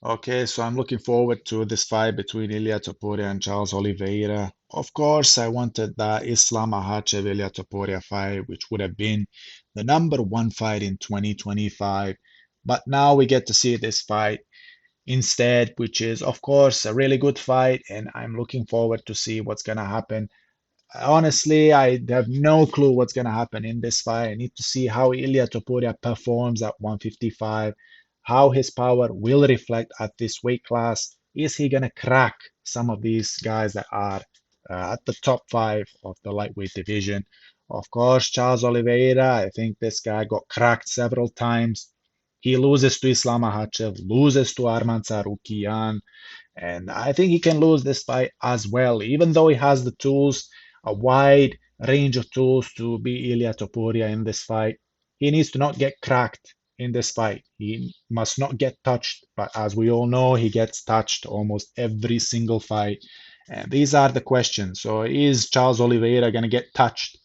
Okay, so I'm looking forward to this fight between Ilia Topuria and Charles Oliveira. Of course, I wanted that Islam Makhachev Ilia Topuria fight, which would have been the number one fight in 2025. But now we get to see this fight instead, which is, of course, a really good fight, and I'm looking forward to see what's going to happen. Honestly, I have no clue what's going to happen in this fight. I need to see how Ilia Topuria performs at 155, how his power will reflect at this weight class. Is he going to crack some of these guys that are at the top five of the lightweight division? Of course, Charles Oliveira, I think this guy got cracked several times. He loses to Islam Makhachev, loses to Arman Tsarukyan, and I think he can lose this fight as well, even though he has the tools, a wide range of tools to beat Ilia Topuria in this fight. He needs to not get cracked in this fight. He must not get touched. But as we all know, he gets touched almost every single fight. And these are the questions. So is Charles Oliveira going to get touched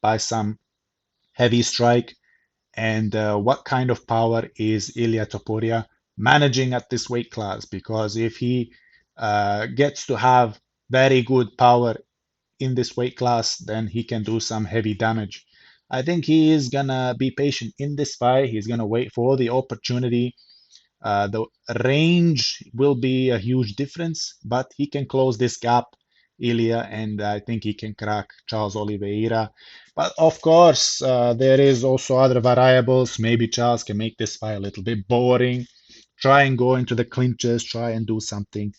by some heavy strike? And what kind of power is Ilia Topuria managing at this weight class? Because if he gets to have very good power in this weight class, then he can do some heavy damage. I think he is gonna be patient in this fight. He's gonna wait for the opportunity. The range will be a huge difference, but he can close this gap, Ilya, and I think he can crack Charles Oliveira. But of course, there is also other variables. Maybe Charles can make this fight a little bit boring, try and go into the clinches, try and do something.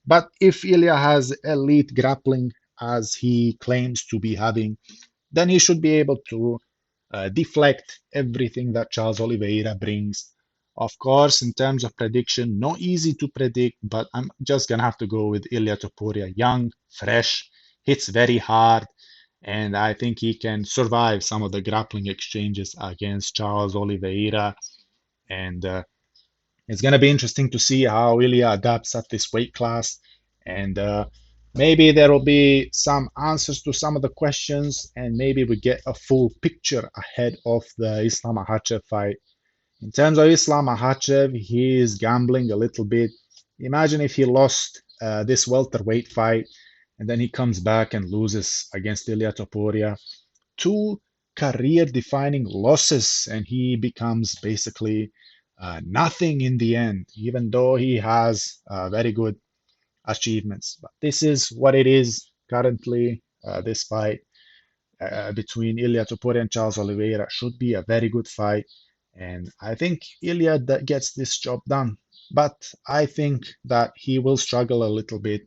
But if Ilya has elite grappling as he claims to be having, then he should be able to deflect everything that Charles Oliveira brings. Of course, in terms of prediction, not easy to predict, but I'm just gonna have to go with Ilia Topuria. Young, fresh, hits very hard, and I think he can survive some of the grappling exchanges against Charles Oliveira. And it's going to be interesting to see how Ilya adapts at this weight class. And maybe there will be some answers to some of the questions, and maybe we get a full picture ahead of the Islam Makhachev fight. In terms of Islam Makhachev, he is gambling a little bit. Imagine if he lost this welterweight fight and then he comes back and loses against Ilia Topuria. Two career defining losses, and he becomes basically nothing in the end, even though he has very good achievements. But this is what it is currently. This fight between Ilia Topuria and Charles Oliveira should be a very good fight. And I think Ilia gets this job done. But I think that he will struggle a little bit.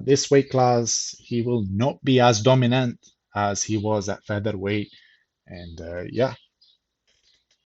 This weight class, he will not be as dominant as he was at featherweight. And yeah,